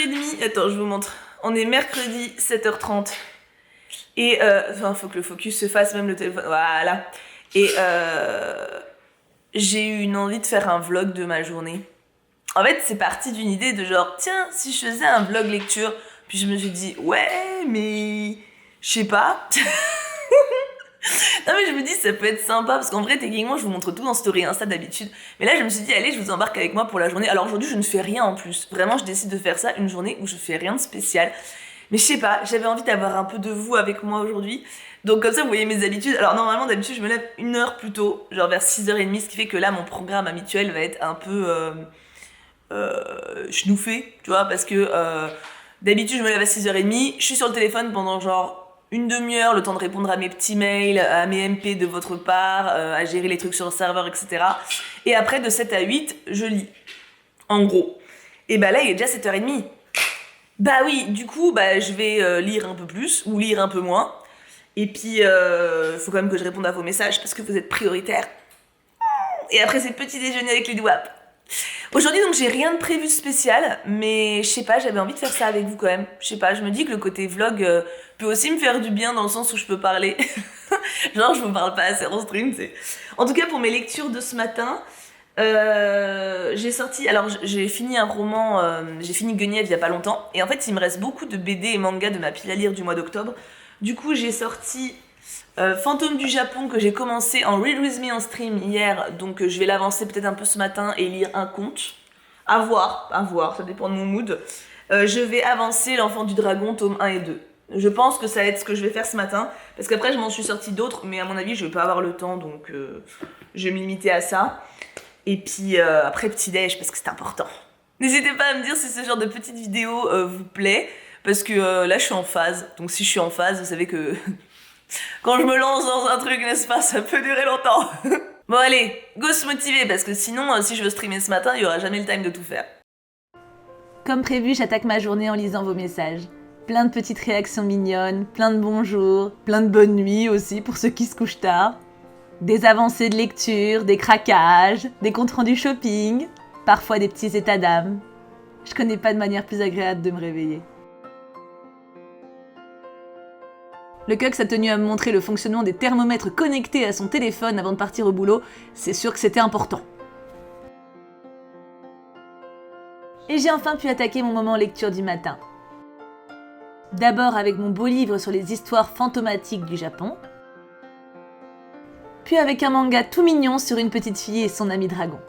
6h30, attends, je vous montre. On est mercredi, 7h30. Et, faut que le focus se fasse, même le téléphone, voilà. Et j'ai eu une envie de faire un vlog de ma journée. En fait, c'est parti d'une idée de genre, tiens, si je faisais un vlog lecture. Puis je me suis dit, ouais, mais je sais pas. Non mais je me dis ça peut être sympa parce qu'en vrai techniquement je vous montre tout dans story Insta d'habitude, mais là je me suis dit allez je vous embarque avec moi pour la journée. Alors aujourd'hui je ne fais rien en plus, vraiment je décide de faire ça une journée où je fais rien de spécial, mais je sais pas, j'avais envie d'avoir un peu de vous avec moi aujourd'hui, donc comme ça vous voyez mes habitudes. Alors normalement d'habitude je me lève 1 heure plus tôt, genre vers 6h30, ce qui fait que là mon programme habituel va être un peu schnoufé, tu vois, parce que d'habitude je me lève à 6h30, je suis sur le téléphone pendant genre une demi-heure, le temps de répondre à mes petits mails, à mes MP de votre part, à gérer les trucs sur le serveur, etc. Et après, de 7 à 8, je lis. En gros. Et bah là, il est déjà 7h30. Bah oui, du coup, bah je vais lire un peu plus, ou lire un peu moins. Et puis, faut quand même que je réponde à vos messages, parce que vous êtes prioritaires. Et après, c'est petit déjeuner avec les douapes. Aujourd'hui donc j'ai rien de prévu spécial, mais je sais pas, j'avais envie de faire ça avec vous quand même. Je sais pas, je me dis que le côté vlog peut aussi me faire du bien dans le sens où je peux parler. Genre je vous parle pas assez en stream, c'est... En tout cas pour mes lectures de ce matin, j'ai sorti... Alors j'ai fini un roman, j'ai fini Guenièvre il y a pas longtemps, et en fait il me reste beaucoup de BD et mangas de ma pile à lire du mois d'octobre. Du coup j'ai sorti... Fantôme du Japon que j'ai commencé en Read With Me en stream hier, donc je vais l'avancer peut-être un peu ce matin et lire un conte. À voir, ça dépend de mon mood. Je vais avancer L'Enfant du Dragon, tome 1 et 2. Je pense que ça va être ce que je vais faire ce matin, parce qu'après je m'en suis sorti d'autres, mais à mon avis je vais pas avoir le temps, donc je vais me limiter à ça. Et puis après petit déj, parce que c'est important. N'hésitez pas à me dire si ce genre de petite vidéo vous plaît, parce que là je suis en phase, donc si je suis en phase, vous savez que... Quand je me lance dans un truc, n'est-ce pas, ça peut durer longtemps. Bon allez, go se motiver, parce que sinon, si je veux streamer ce matin, il y aura jamais le time de tout faire. Comme prévu, j'attaque ma journée en lisant vos messages. Plein de petites réactions mignonnes, plein de bonjours, plein de bonnes nuits aussi pour ceux qui se couchent tard. Des avancées de lecture, des craquages, des comptes rendus shopping, parfois des petits états d'âme. Je connais pas de manière plus agréable de me réveiller. Le Cux a tenu à me montrer le fonctionnement des thermomètres connectés à son téléphone avant de partir au boulot, c'est sûr que c'était important. Et j'ai enfin pu attaquer mon moment lecture du matin. D'abord avec mon beau livre sur les histoires fantomatiques du Japon, puis avec un manga tout mignon sur une petite fille et son ami dragon.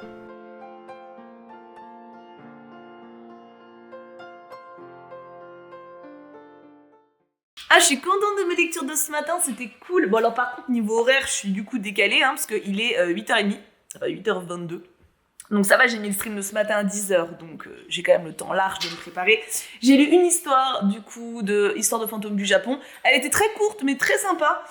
Ah, je suis contente de mes lectures de ce matin, c'était cool. Bon alors par contre niveau horaire, je suis du coup décalée, parce qu'il est 8h30, ça va 8h22. Donc ça va, j'ai mis le stream de ce matin à 10h, donc j'ai quand même le temps large de me préparer. J'ai lu une histoire du coup, histoire de fantôme du Japon. Elle était très courte mais très sympa,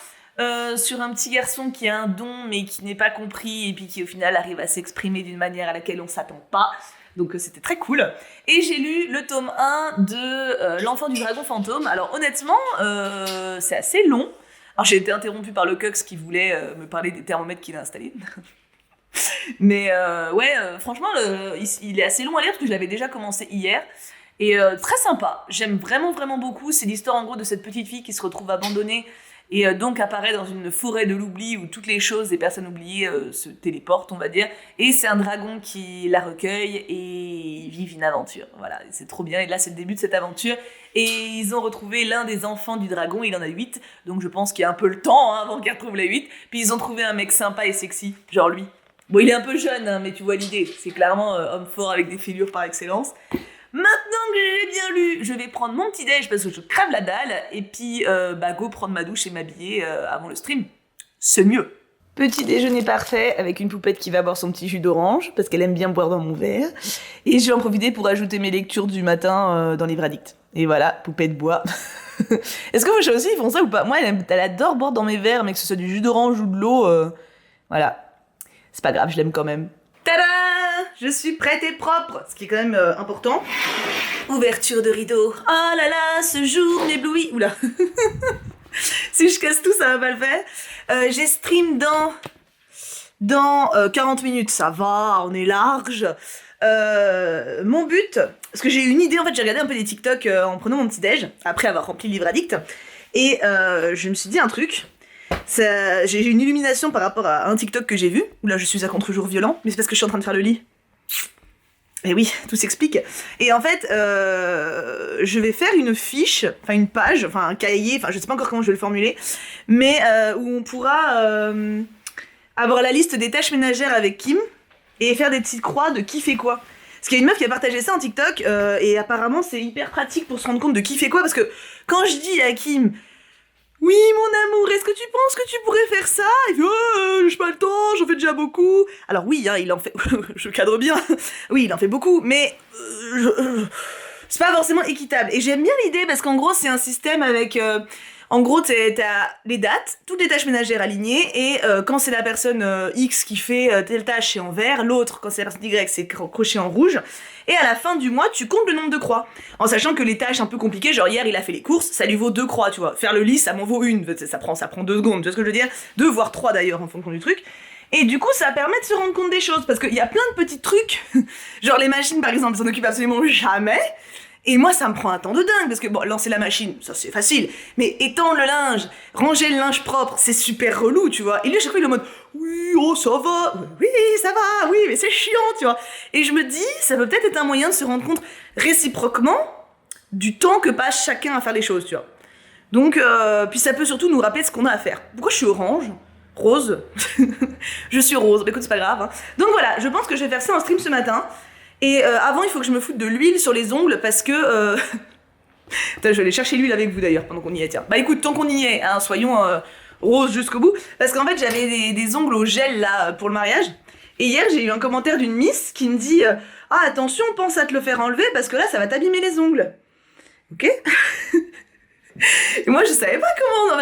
sur un petit garçon qui a un don mais qui n'est pas compris et puis qui au final arrive à s'exprimer d'une manière à laquelle on s'attend pas. Donc c'était très cool. Et j'ai lu le tome 1 de L'Enfant du Dragon Fantôme. Alors honnêtement, c'est assez long. Alors j'ai été interrompue par le Cux qui voulait me parler des thermomètres qu'il a installés. Mais franchement, il est assez long à lire parce que je l'avais déjà commencé hier. Et très sympa. J'aime vraiment, vraiment beaucoup. C'est l'histoire en gros de cette petite fille qui se retrouve abandonnée et donc apparaît dans une forêt de l'oubli où toutes les choses des personnes oubliées se téléportent, on va dire. Et c'est un dragon qui la recueille et ils vivent une aventure. Voilà, c'est trop bien. Et là, c'est le début de cette aventure. Et ils ont retrouvé l'un des enfants du dragon. Il en a 8. Donc je pense qu'il y a un peu le temps avant qu'ils retrouvent les 8. Puis ils ont trouvé un mec sympa et sexy, genre lui. Bon, il est un peu jeune, mais tu vois l'idée. C'est clairement homme fort avec des fêlures par excellence. Maintenant que j'ai bien lu, je vais prendre mon petit déj parce que je crève la dalle et puis go prendre ma douche et m'habiller avant le stream. C'est mieux. Petit déjeuner parfait avec une poupette qui va boire son petit jus d'orange parce qu'elle aime bien boire dans mon verre. Et je vais en profiter pour ajouter mes lectures du matin dans Livre Addict. Et voilà, poupette boit. Est-ce que vos chats aussi ils font ça ou pas? Moi, elle adore boire dans mes verres, mais que ce soit du jus d'orange ou de l'eau. Voilà. C'est pas grave, je l'aime quand même. Tada! Je suis prête et propre, ce qui est quand même important. Ouverture de rideau. Oh là là, ce jour m'éblouit. Oula. Si je casse tout, ça va pas le faire. J'ai stream dans Dans 40 minutes, ça va, on est large. Mon but, parce que j'ai eu une idée, en fait, j'ai regardé un peu des TikTok en prenant mon petit-déj, après avoir rempli le livre addict, et je me suis dit un truc. J'ai eu une illumination par rapport à un TikTok que j'ai vu, où là je suis à contre-jour violent, mais c'est parce que je suis en train de faire le lit. Et oui, tout s'explique. Et en fait, je vais faire une fiche, enfin une page, enfin un cahier, enfin je sais pas encore comment je vais le formuler, mais où on pourra avoir la liste des tâches ménagères avec Kim et faire des petites croix de qui fait quoi. Parce qu'il y a une meuf qui a partagé ça en TikTok et apparemment c'est hyper pratique pour se rendre compte de qui fait quoi, parce que quand je dis à Kim oui, mon amour, est-ce que tu penses que tu pourrais faire ça? Il fait j'ai pas le temps, j'en fais déjà beaucoup. Alors oui, hein, il en fait... je cadre bien. Oui, il en fait beaucoup, mais... c'est pas forcément équitable. Et j'aime bien l'idée parce qu'en gros, c'est un système avec... en gros, t'as les dates, toutes les tâches ménagères alignées, et quand c'est la personne X qui fait telle tâche, c'est en vert, l'autre, quand c'est la personne Y, c'est croché en rouge. Et à la fin du mois, tu comptes le nombre de croix. En sachant que les tâches un peu compliquées, genre hier, il a fait les courses, ça lui vaut 2 croix, tu vois. Faire le lit, ça m'en vaut 1. Ça prend 2 secondes, tu vois ce que je veux dire? 2 voire 3 d'ailleurs, en fonction du truc. Et du coup, ça permet de se rendre compte des choses, parce qu'il y a plein de petits trucs, genre les machines par exemple, s'en occupent absolument jamais. Et moi, ça me prend un temps de dingue, parce que bon, lancer la machine, ça c'est facile, mais étendre le linge, ranger le linge propre, c'est super relou, tu vois. Et lui, à chaque fois, il est en mode, oui, oh, ça va, oui, ça va, oui, mais c'est chiant, tu vois. Et je me dis, ça peut peut-être être un moyen de se rendre compte réciproquement du temps que passe chacun à faire les choses, tu vois. Donc, puis ça peut surtout nous rappeler ce qu'on a à faire. Pourquoi je suis orange? Rose? Je suis rose, mais écoute, c'est pas grave, hein. Donc voilà, je pense que je vais faire ça en stream ce matin. Et avant, il faut que je me foute de l'huile sur les ongles parce que... Putain, je vais aller chercher l'huile avec vous d'ailleurs pendant qu'on y est, tiens. Bah écoute, tant qu'on y est, hein, soyons roses jusqu'au bout. Parce qu'en fait, j'avais des ongles au gel là pour le mariage. Et hier, j'ai eu un commentaire d'une miss qui me dit ah, attention, pense à te le faire enlever parce que là, ça va t'abîmer les ongles. Ok. Et moi, je sais pas comment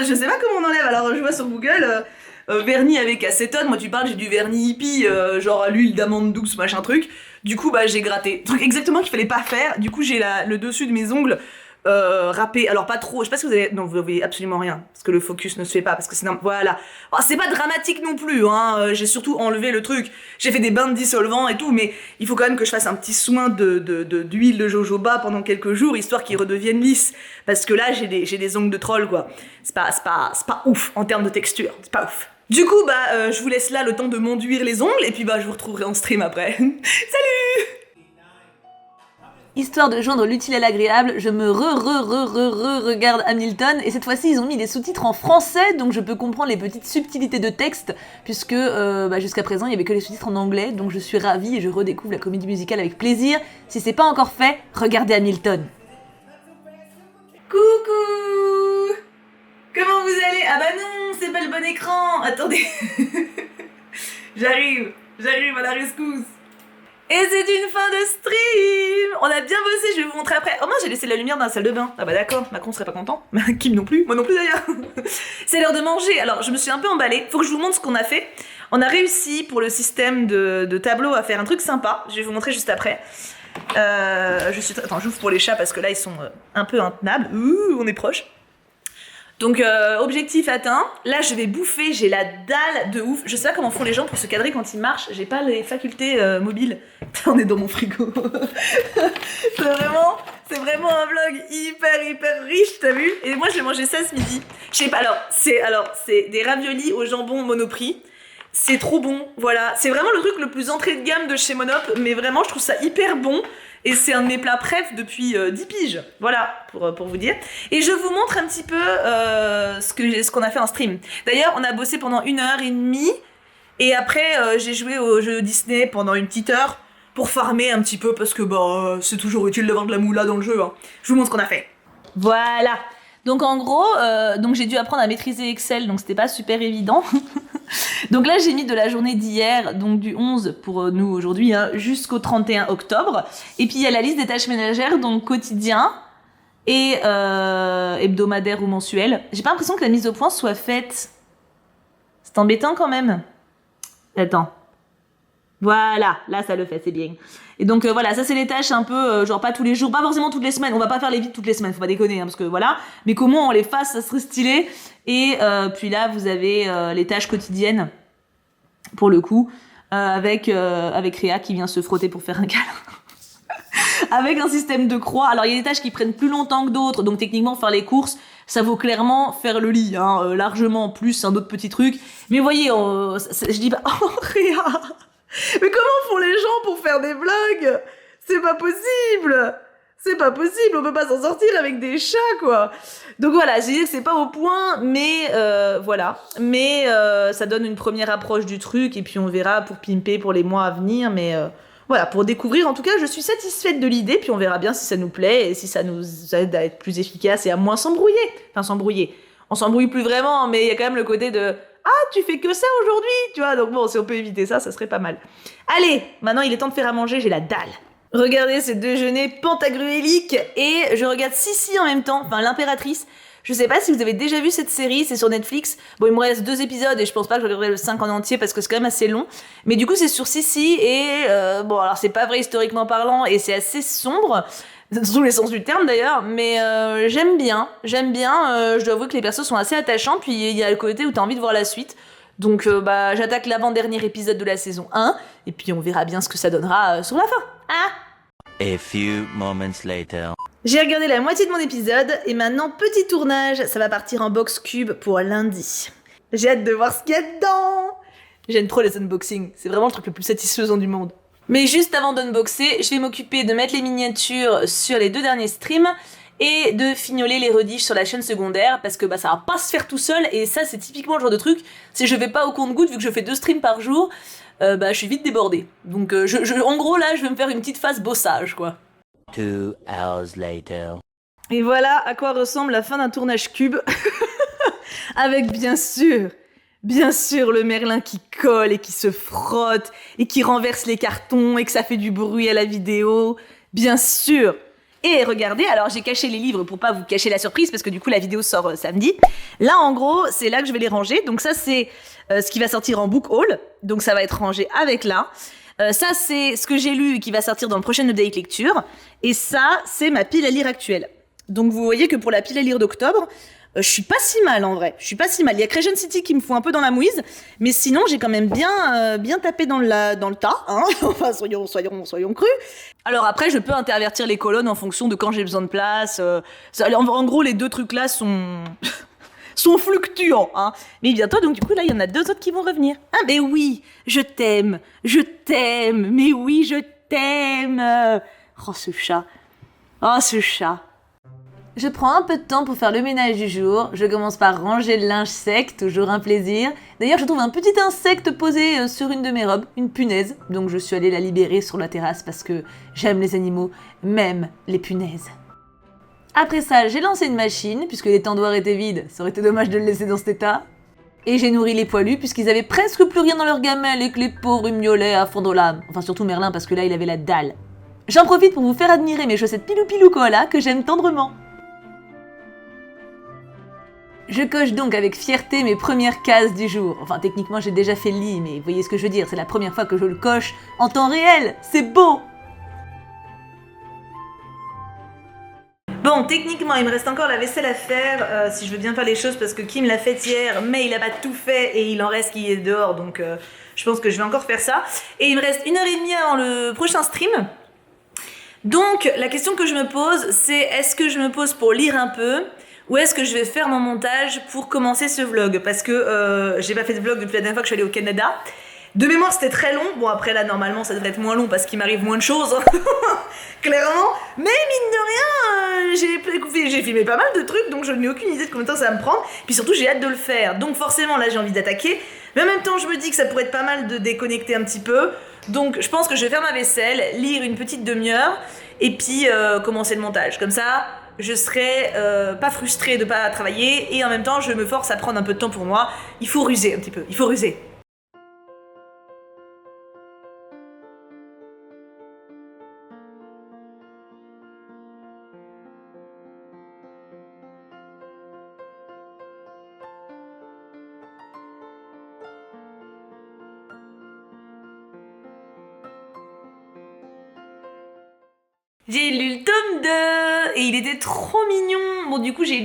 on enlève. Alors, je vois sur Google... vernis avec acétone, moi tu parles, j'ai du vernis hippie, genre à l'huile d'amande douce, machin truc. Du coup, bah j'ai gratté. Truc exactement qu'il fallait pas faire. Du coup, j'ai le dessus de mes ongles râpé. Alors pas trop, je sais pas si vous avez... Non, vous voyez absolument rien, parce que le focus ne se fait pas, parce que c'est... Voilà. Oh, c'est pas dramatique non plus, hein. J'ai surtout enlevé le truc. J'ai fait des bains de dissolvant et tout, mais il faut quand même que je fasse un petit soin d'huile de jojoba pendant quelques jours, histoire qu'ils redeviennent lisses. Parce que là, j'ai des ongles de troll, quoi. C'est pas ouf en termes de texture. C'est pas ouf. Du coup, bah, je vous laisse là le temps de m'enduire les ongles, et puis bah, je vous retrouverai en stream après. Salut! Histoire de joindre l'utile à l'agréable, je me regarde Hamilton, et cette fois-ci ils ont mis des sous-titres en français, donc je peux comprendre les petites subtilités de texte, puisque jusqu'à présent il n'y avait que les sous-titres en anglais, donc je suis ravie et je redécouvre la comédie musicale avec plaisir. Si c'est pas encore fait, regardez Hamilton. Coucou! Comment vous allez? Ah bah non, c'est pas le bon écran. Attendez. J'arrive à la rescousse. Et c'est une fin de stream. On a bien bossé, je vais vous montrer après. Oh mince, j'ai laissé la lumière dans la salle de bain. Ah bah d'accord, Macron serait pas content. Kim non plus, moi non plus d'ailleurs. C'est l'heure de manger. Alors je me suis un peu emballée. Faut que je vous montre ce qu'on a fait. On a réussi pour le système de tableau à faire un truc sympa. Je vais vous montrer juste après. Attends, j'ouvre pour les chats parce que là ils sont un peu intenables. Ouh, on est proche. Donc objectif atteint, là je vais bouffer, j'ai la dalle de ouf, je sais pas comment font les gens pour se cadrer quand ils marchent, j'ai pas les facultés mobiles, on est dans mon frigo. c'est vraiment un vlog hyper riche, t'as vu? Et moi je vais manger ça ce midi, je sais pas, alors c'est des raviolis au jambon Monoprix, c'est trop bon, voilà, c'est vraiment le truc le plus entrée de gamme de chez Monop, mais vraiment je trouve ça hyper bon. Et c'est un de mes plats préf depuis 10 piges, voilà, pour vous dire. Et je vous montre un petit peu ce qu'on a fait en stream. D'ailleurs, on a bossé pendant 1h30, et après, j'ai joué au jeu Disney pendant une petite heure, pour farmer un petit peu, parce que bah, c'est toujours utile d'avoir de la moula dans le jeu. Hein. Je vous montre ce qu'on a fait. Voilà. Donc en gros, j'ai dû apprendre à maîtriser Excel, donc c'était pas super évident. Donc là, j'ai mis de la journée d'hier, donc du 11 pour nous aujourd'hui, hein, jusqu'au 31 octobre. Et puis il y a la liste des tâches ménagères, donc quotidien et hebdomadaire ou mensuel. J'ai pas l'impression que la mise au point soit faite. C'est embêtant quand même. Attends. Voilà, là ça le fait, c'est bien. Et donc voilà, ça c'est les tâches un peu, genre pas tous les jours, pas forcément toutes les semaines, on va pas faire les vides toutes les semaines, faut pas déconner, hein, parce que voilà, mais comment on les fasse, ça serait stylé. Et puis là, vous avez les tâches quotidiennes. pour le coup, avec Rhea qui vient se frotter pour faire un câlin. Avec un système de croix. Alors, il y a des tâches qui prennent plus longtemps que d'autres, donc techniquement, faire les courses, ça vaut clairement faire le lit, largement, plus un autre petit truc. Mais voyez, je dis pas... Oh, Rhea! Mais comment font les gens pour faire des blagues? C'est pas possible! C'est pas possible, on peut pas s'en sortir avec des chats, quoi. Donc voilà, je dis que c'est pas au point, mais voilà. Mais ça donne une première approche du truc, et puis on verra pour pimper pour les mois à venir, mais voilà, pour découvrir. En tout cas, je suis satisfaite de l'idée, puis on verra bien si ça nous plaît, et si ça nous aide à être plus efficace et à moins s'embrouiller. Enfin, s'embrouiller. On s'embrouille plus vraiment, mais il y a quand même le côté de « Ah, tu fais que ça aujourd'hui !» Tu vois, donc bon, si on peut éviter ça, ça serait pas mal. Allez, maintenant il est temps de faire à manger, j'ai la dalle. Regardez ce déjeuner pantagruélique et je regarde Sissi en même temps, enfin l'impératrice. Je sais pas si vous avez déjà vu cette série, c'est sur Netflix. Bon, il me reste 2 épisodes et je pense pas que je regarderai le 5 en entier parce que c'est quand même assez long. Mais du coup, c'est sur Sissi et bon, alors c'est pas vrai historiquement parlant et c'est assez sombre, dans tous les sens du terme d'ailleurs, mais j'aime bien. Je dois avouer que les persos sont assez attachants, puis il y a le côté où t'as envie de voir la suite. Donc j'attaque l'avant-dernier épisode de la saison 1 et puis on verra bien ce que ça donnera sur la fin. Ah! A few moments later. J'ai regardé la moitié de mon épisode et maintenant petit tournage, ça va partir en box cube pour lundi. J'ai hâte de voir ce qu'il y a dedans. J'aime trop les unboxings, c'est vraiment le truc le plus satisfaisant du monde. Mais juste avant d'unboxer, je vais m'occuper de mettre les miniatures sur les 2 derniers streams et de fignoler les rediffs sur la chaîne secondaire parce que ça va pas se faire tout seul et ça c'est typiquement le genre de truc, si je vais pas au compte-gouttes vu que je fais 2 streams par jour, je suis vite débordée. Donc en gros là je vais me faire une petite phase bossage quoi. 2 hours later. Et voilà à quoi ressemble la fin d'un tournage cube. Avec bien sûr le Merlin qui colle et qui se frotte et qui renverse les cartons et que ça fait du bruit à la vidéo. Bien sûr. Et regardez, alors j'ai caché les livres pour pas vous cacher la surprise parce que du coup la vidéo sort samedi. Là en gros, c'est là que je vais les ranger. Donc ça c'est ce qui va sortir en book haul. Donc ça va être rangé avec là. Ça c'est ce que j'ai lu qui va sortir dans le prochain update lecture. Et ça c'est ma pile à lire actuelle. Donc vous voyez que pour la pile à lire d'octobre, je suis pas si mal en vrai. Je suis pas si mal. Il y a Crescent City qui me fout un peu dans la mouise, mais sinon j'ai quand même bien tapé dans le tas. Hein enfin soyons crus. Alors après je peux intervertir les colonnes en fonction de quand j'ai besoin de place. En gros les 2 trucs là sont sont fluctuants. Hein. Mais bientôt donc du coup là il y en a 2 autres qui vont revenir. Ah mais oui, je t'aime. Mais oui je t'aime. Oh ce chat. Je prends un peu de temps pour faire le ménage du jour. Je commence par ranger le linge sec, toujours un plaisir. D'ailleurs, je trouve un petit insecte posé sur une de mes robes, une punaise. Donc je suis allée la libérer sur la terrasse parce que j'aime les animaux, même les punaises. Après ça, j'ai lancé une machine, puisque les tendoirs étaient vides, ça aurait été dommage de le laisser dans cet état. Et j'ai nourri les poilus, puisqu'ils avaient presque plus rien dans leur gamelle et que les pauvres ils miaulaient à fond l'âme. Enfin surtout Merlin, parce que là il avait la dalle. J'en profite pour vous faire admirer mes chaussettes pilou koala que j'aime tendrement. Je coche donc avec fierté mes premières cases du jour. Enfin, techniquement, j'ai déjà fait le lit, mais vous voyez ce que je veux dire, c'est la première fois que je le coche en temps réel. C'est beau! Bon, techniquement, il me reste encore la vaisselle à faire, si je veux bien faire les choses, parce que Kim l'a fait hier, mais il a pas tout fait et il en reste qui est dehors, donc je pense que je vais encore faire ça. Et il me reste 1h30 avant le prochain stream. Donc, la question que je me pose, c'est est-ce que je me pose pour lire un peu ou est-ce que je vais faire mon montage pour commencer ce vlog? Parce que j'ai pas fait de vlog depuis la dernière fois que je suis allée au Canada. De mémoire, c'était très long. Bon, après là, normalement, ça devrait être moins long parce qu'il m'arrive moins de choses. Clairement. Mais mine de rien, j'ai filmé pas mal de trucs, donc je n'ai aucune idée de combien de temps ça va me prendre. Puis surtout, j'ai hâte de le faire. Donc forcément, là, j'ai envie d'attaquer. Mais en même temps, je me dis que ça pourrait être pas mal de déconnecter un petit peu. Donc je pense que je vais faire ma vaisselle, lire une petite demi-heure, et puis commencer le montage. Comme ça, je serai pas frustrée de pas travailler, et en même temps, je me force à prendre un peu de temps pour moi. Il faut ruser un petit peu, il faut ruser. J'ai lu le tome 2 et il était trop mignon. Bon, du coup, j'ai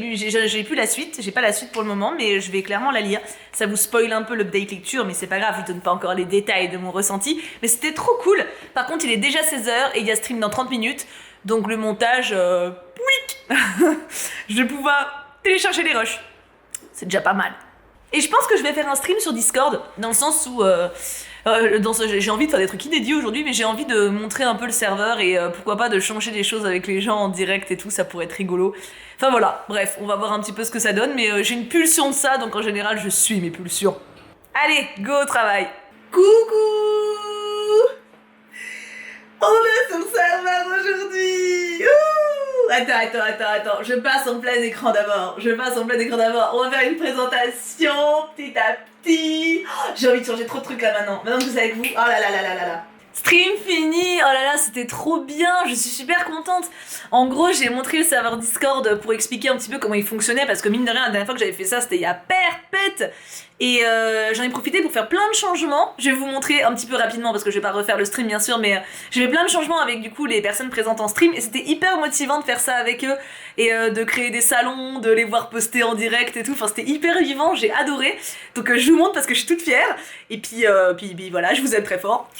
plus la suite. J'ai pas la suite pour le moment, mais je vais clairement la lire. Ça vous spoil un peu l'update lecture, mais c'est pas grave, je vous donne pas encore les détails de mon ressenti. Mais c'était trop cool. Par contre, il est déjà 16h et il y a stream dans 30 minutes. Donc le montage, oui, je vais pouvoir télécharger les rushs. C'est déjà pas mal. Et je pense que je vais faire un stream sur Discord, dans le sens où j'ai envie de faire des trucs inédits aujourd'hui, mais j'ai envie de montrer un peu le serveur et pourquoi pas de changer des choses avec les gens en direct et tout, ça pourrait être rigolo. Enfin voilà, bref, on va voir un petit peu ce que ça donne, mais j'ai une pulsion de ça, donc en général je suis mes pulsions. Allez, go au travail. Coucou! On est sur le serveur aujourd'hui! Ouh, attends, je passe en plein écran d'abord. On va faire une présentation petit à petit. Oh, j'ai envie de changer trop de trucs là maintenant. Maintenant que je suis avec vous, oh là là là là là là. Stream fini, oh là là, c'était trop bien, je suis super contente. En gros, j'ai montré le serveur Discord pour expliquer un petit peu comment il fonctionnait, parce que mine de rien, la dernière fois que j'avais fait ça, c'était il y a perpète. Et j'en ai profité pour faire plein de changements. Je vais vous montrer un petit peu rapidement, parce que je vais pas refaire le stream bien sûr, mais j'ai fait plein de changements avec du coup les personnes présentes en stream, et c'était hyper motivant de faire ça avec eux, et de créer des salons, de les voir poster en direct et tout, enfin c'était hyper vivant, j'ai adoré. Donc je vous montre parce que je suis toute fière, et puis voilà, je vous aime très fort.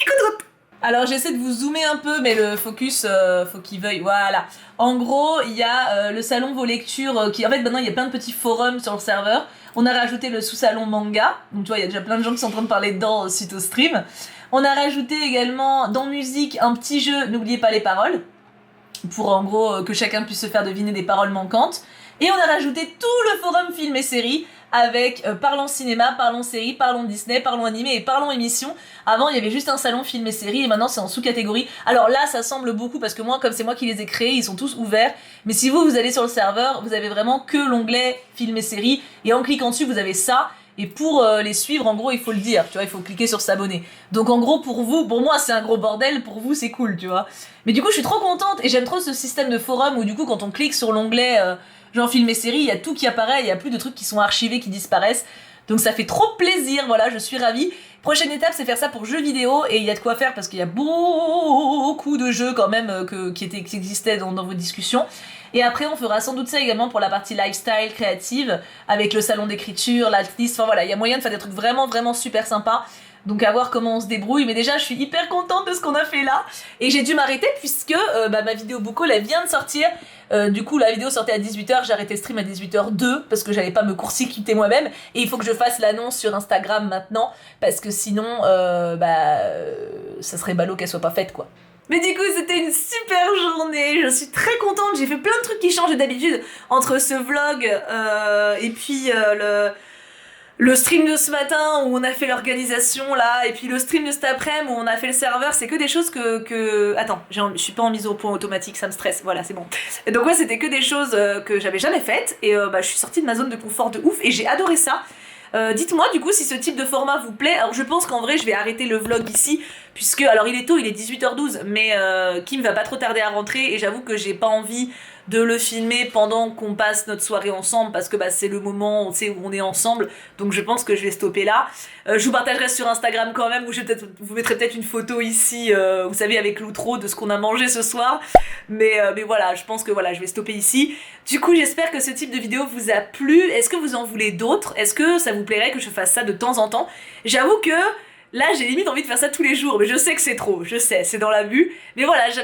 Alors j'essaie de vous zoomer un peu, mais le focus, faut qu'il veuille, voilà. En gros, il y a le salon vos lectures, qui en fait maintenant il y a plein de petits forums sur le serveur. On a rajouté le sous-salon manga, donc tu vois il y a déjà plein de gens qui sont en train de parler dedans suite au stream. On a rajouté également dans musique un petit jeu, n'oubliez pas les paroles, pour en gros que chacun puisse se faire deviner des paroles manquantes. Et on a rajouté tout le forum film et séries, avec parlons cinéma, parlons série, parlons Disney, parlons animé et parlons émission. Avant il y avait juste un salon film et série et maintenant c'est en sous-catégorie. Alors là ça semble beaucoup parce que moi comme c'est moi qui les ai créés, ils sont tous ouverts. Mais si vous allez sur le serveur, vous avez vraiment que l'onglet film et série et en cliquant dessus vous avez ça. Et pour les suivre, en gros, il faut le dire, tu vois, il faut cliquer sur s'abonner. Donc en gros, pour vous, pour moi, c'est un gros bordel, pour vous, c'est cool, tu vois. Mais du coup, je suis trop contente et j'aime trop ce système de forum où du coup, quand on clique sur l'onglet genre film et série, il y a tout qui apparaît, il y a plus de trucs qui sont archivés, qui disparaissent. Donc ça fait trop plaisir, voilà, je suis ravie. Prochaine étape, c'est faire ça pour jeux vidéo, et il y a de quoi faire parce qu'il y a beaucoup de jeux quand même qui existaient dans vos discussions. Et après, on fera sans doute ça également pour la partie lifestyle, créative, avec le salon d'écriture, l'altlist, enfin voilà, il y a moyen de faire des trucs vraiment super sympas. Donc à voir comment on se débrouille, mais déjà je suis hyper contente de ce qu'on a fait là. Et j'ai dû m'arrêter puisque ma vidéo Book Haul elle vient de sortir. Du coup la vidéo sortait à 18h, j'ai arrêté le stream à 18h02 parce que j'allais pas me court-circuiter moi-même. Et il faut que je fasse l'annonce sur Instagram maintenant parce que sinon ça serait ballot qu'elle soit pas faite quoi. Mais du coup, c'était une super journée, je suis très contente, j'ai fait plein de trucs qui changent d'habitude entre ce vlog et puis le stream de ce matin où on a fait l'organisation là, et puis le stream de cet après-midi où on a fait le serveur, c'est que des choses que... Attends, je suis pas en mise au point automatique, ça me stresse, voilà c'est bon. Et donc ouais, c'était que des choses que j'avais jamais faites, et je suis sortie de ma zone de confort de ouf, et j'ai adoré ça. Dites-moi du coup si ce type de format vous plaît. Alors je pense qu'en vrai je vais arrêter le vlog ici, puisque alors il est tôt, il est 18h12, mais Kim va pas trop tarder à rentrer, et j'avoue que j'ai pas envie de le filmer pendant qu'on passe notre soirée ensemble, parce que c'est le moment où on est ensemble, donc je pense que je vais stopper là. Je vous partagerai sur Instagram quand même, où vous mettrez peut-être une photo ici, vous savez, avec l'outro de ce qu'on a mangé ce soir, mais voilà, je pense que voilà, je vais stopper ici. Du coup, j'espère que ce type de vidéo vous a plu. Est-ce que vous en voulez d'autres? Est-ce que ça vous plairait que je fasse ça de temps en temps? J'avoue que là, j'ai limite envie de faire ça tous les jours, mais je sais que c'est trop, je sais, c'est dans l'abus. Mais voilà, j'ai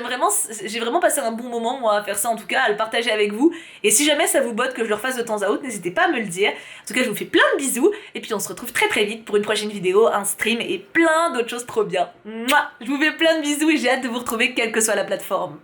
vraiment passé un bon moment, moi, à faire ça en tout cas, à le partager avec vous. Et si jamais ça vous botte que je le refasse de temps à autre, n'hésitez pas à me le dire. En tout cas, je vous fais plein de bisous, et puis on se retrouve très vite pour une prochaine vidéo, un stream et plein d'autres choses trop bien. Mouah, je vous fais plein de bisous et j'ai hâte de vous retrouver quelle que soit la plateforme.